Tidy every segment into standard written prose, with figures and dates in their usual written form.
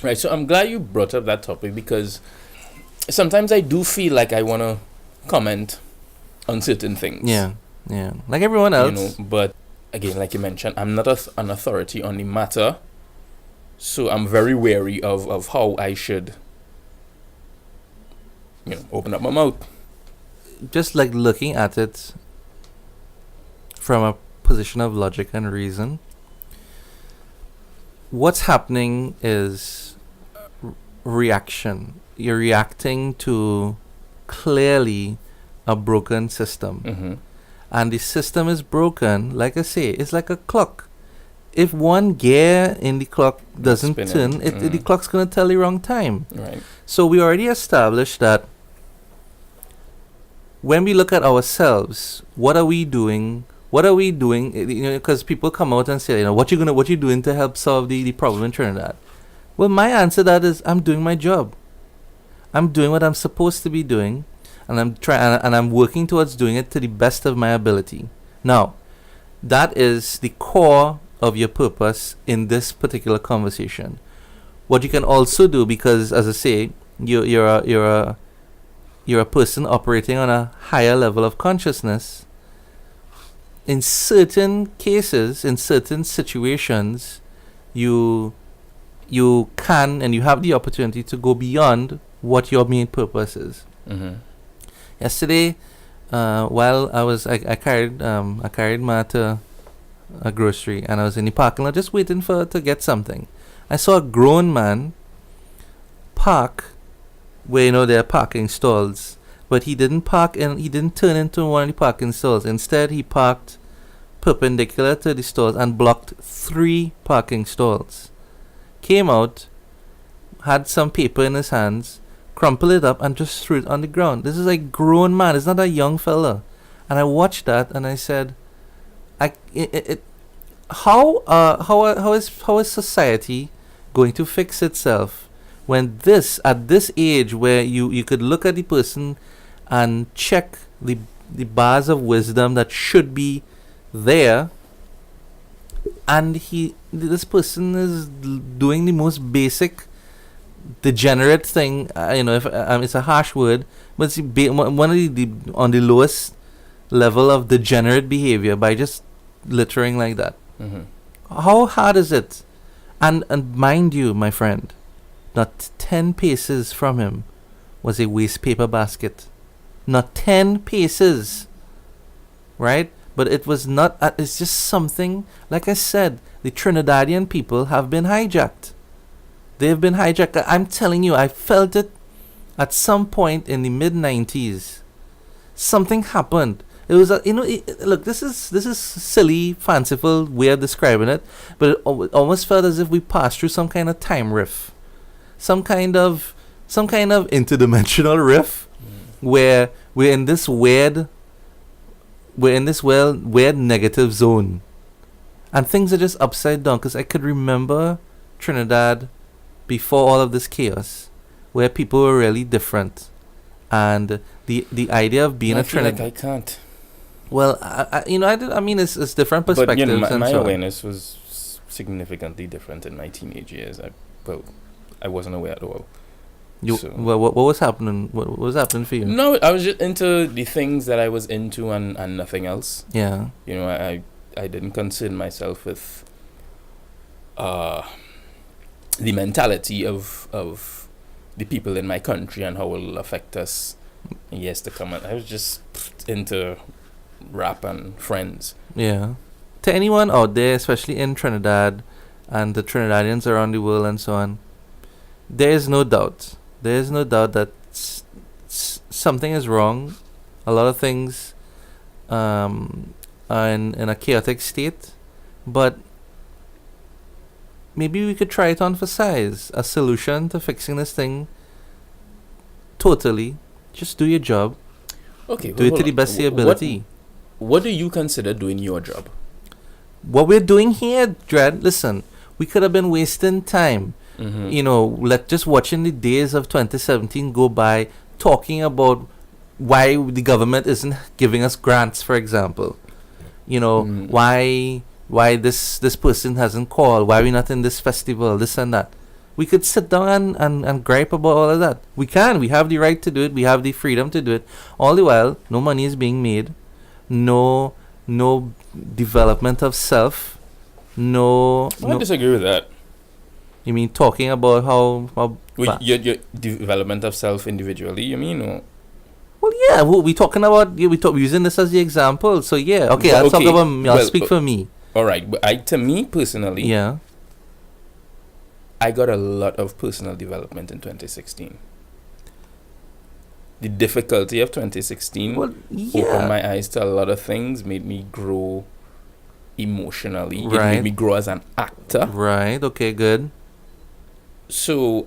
Right. So I'm glad you brought up that topic because sometimes I do feel like I want to comment on certain things. Yeah, yeah. Like everyone else. But again, like you mentioned, I'm not an authority on the matter, so I'm very wary of how I should, open up my mouth. Just like looking at it from a position of logic and reason, what's happening is reaction. You're reacting to clearly a broken system. Mm-hmm. And the system is broken, like I say, it's like a clock. If one gear in the clock doesn't turn, the clock's going to tell the wrong time. Right. So we already established that when we look at ourselves, what are we doing? What are we doing? Because people come out and say, what you doing to help solve the problem in Trinidad? Well, my answer to that is I'm doing my job. I'm doing what I'm supposed to be doing, and I'm working towards doing it to the best of my ability. Now, that is the core of your purpose in this particular conversation. What you can also do, because as I say, you're a person operating on a higher level of consciousness. In certain cases, in certain situations, you can and you have the opportunity to go beyond what your main purpose is. Mm-hmm. Yesterday, while I carried Ma to a grocery, and I was in the parking lot just waiting to get something. I saw a grown man park where there are parking stalls, but he didn't turn into one of the parking stalls. Instead, he parked perpendicular to the stalls and blocked 3 parking stalls. Came out, had some paper in his hands, crumpled it up and just threw it on the ground. This is a grown man. It's not a young fella. And I watched that and I said, how is society going to fix itself when at this age where you could look at the person and check the bars of wisdom that should be there, and this person is doing the most basic degenerate thing. If it's a harsh word, but it's one of the on the lowest level of degenerate behavior by just littering like that. Mm-hmm. How hard is it? And mind you, my friend, not 10 paces from him was a waste paper basket. Not 10 paces, right? But it was not. It's just something. Like I said, the Trinidadian people have been hijacked. They've been hijacked. I'm telling you, I felt it at some point in the mid-90s. Something happened. It was look, this is silly, fanciful way of describing it, but it almost felt as if we passed through some kind of time rift, some kind of interdimensional rift, where we're in this weird negative zone, and things are just upside down. Because I could remember Trinidad before all of this chaos, where people were really different, and the idea of being a Trinidad. Like I can't. Well, it's different perspectives. But my so awareness was significantly different in my teenage years. I wasn't aware at all. What was happening? What was happening for you? No, I was just into the things that I was into and nothing else. Yeah. I didn't concern myself with the mentality of the people in my country and how it will affect us in years to come. I was just into rap and friends. Yeah. To anyone out there, especially in Trinidad and the Trinidadians around the world and so on, there is no doubt that something is wrong. A lot of things are in a chaotic state, but maybe we could try to emphasize a solution to fixing this thing totally. Just do your job. Okay. Do it to the best of your ability. What do you consider doing your job? What we're doing here, Dred, listen, we could have been wasting time. Mm-hmm. Just watching the days of 2017 go by, talking about why the government isn't giving us grants, for example. Why this person hasn't called, why we're not in this festival, this and that. We could sit down and gripe about all of that. We can. We have the right to do it. We have the freedom to do it. All the while, no money is being made. No development of self. I disagree with that. You mean talking about how Your development of self individually, you mean? Or? well, yeah, we talking about we're using this as the example. So yeah, okay, I'll talk about me. I'll speak for me. All right, but to me personally, Yeah. I got a lot of personal development in 2016. The difficulty of 2016 opened my eyes to a lot of things, made me grow emotionally. It made me grow as an actor. Right. Okay. Good. So,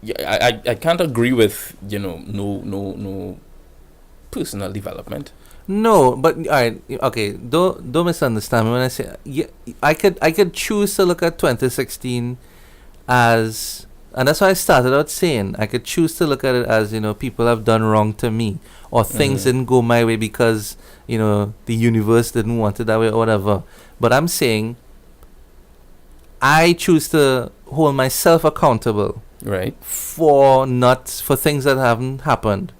yeah, I can't agree with no personal development. No, but all right. Okay. Don't misunderstand me when I say I could choose to look at 2016 as, and that's why I started out saying I could choose to look at it as people have done wrong to me, or things didn't go my way because the universe didn't want it that way or whatever. But I'm saying I choose to hold myself accountable, right, for things that haven't happened.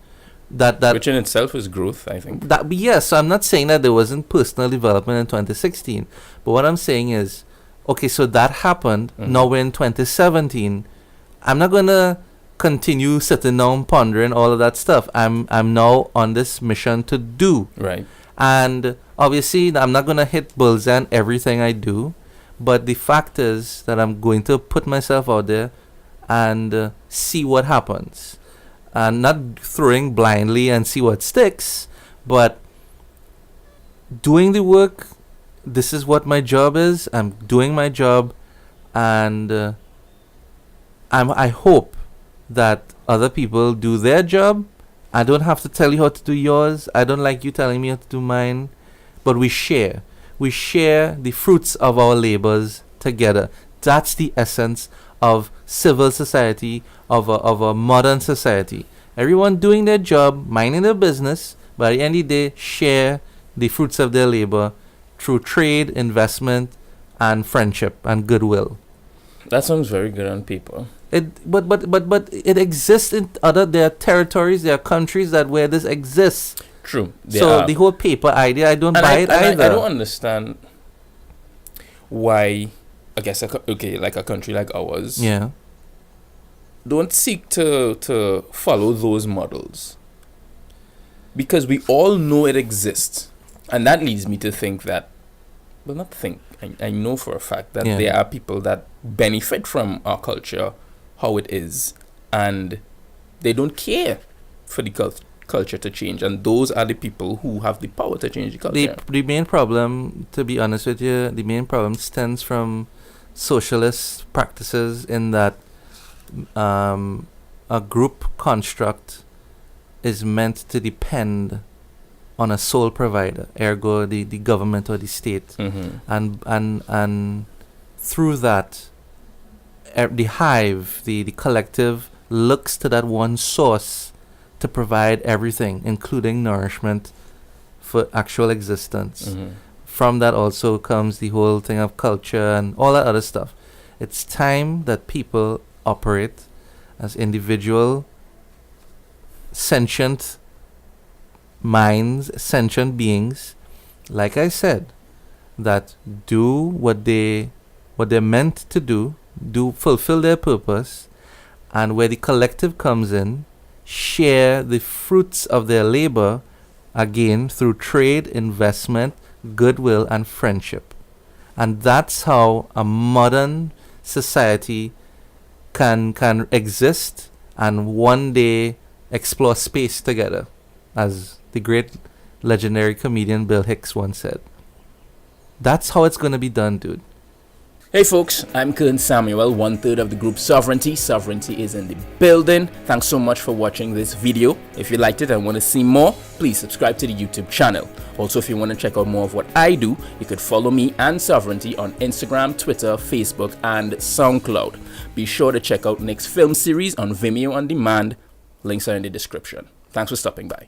That which in itself is growth, I think. Yes, so I'm not saying that there wasn't personal development in 2016, but what I'm saying is, okay, so that happened. Now we're in 2017. I'm not gonna continue sitting down pondering all of that stuff. I'm now on this mission to do. Right. And obviously, I'm not gonna hit bullseye on everything I do, but the fact is that I'm going to put myself out there and see what happens. And not throwing blindly and see what sticks, but doing the work. This is what my job is. I'm doing my job, and I hope that other people do their job. I don't have to tell you how to do yours. I don't like you telling me how to do mine, but we share. We share the fruits of our labors together. That's the essence of civil society, of a modern society. Everyone doing their job, minding their business, but at the end of the day, share the fruits of their labor through trade, investment, and friendship and goodwill. That sounds very good on paper. But it exists in there are territories, there are countries where this exists. True. So the whole paper idea, I don't buy it either. I don't understand why, I guess, like a country like ours, yeah, don't seek to follow those models. Because we all know it exists. And that leads me to think that, well, not think, I know for a fact that there are people that benefit from our culture, how it is, and they don't care for the culture to change. And those are the people who have the power to change the culture. The main problem, to be honest with you, the main problem stems from socialist practices in that a group construct is meant to depend on a sole provider, ergo the government or the state, and through that, the hive, the collective, looks to that one source to provide everything, including nourishment for actual existence. From that also comes the whole thing of culture and all that other stuff. It's time that people operate as individual, sentient minds, sentient beings, like I said, that do what they're meant to do, fulfill their purpose, and where the collective comes in, share the fruits of their labor, again through trade, investment, goodwill, and friendship. And that's how a modern society can exist and one day explore space together, as the great legendary comedian Bill Hicks once said. That's how it's going to be done, dude. Hey folks, I'm Kearn Samuel, 1/3 of the group Sovereignty. Sovereignty is in the building. Thanks so much for watching this video. If you liked it and want to see more, please subscribe to the YouTube channel. Also, if you want to check out more of what I do, you could follow me and Sovereignty on Instagram, Twitter, Facebook, and SoundCloud. Be sure to check out Nick's film series on Vimeo On Demand. Links are in the description. Thanks for stopping by.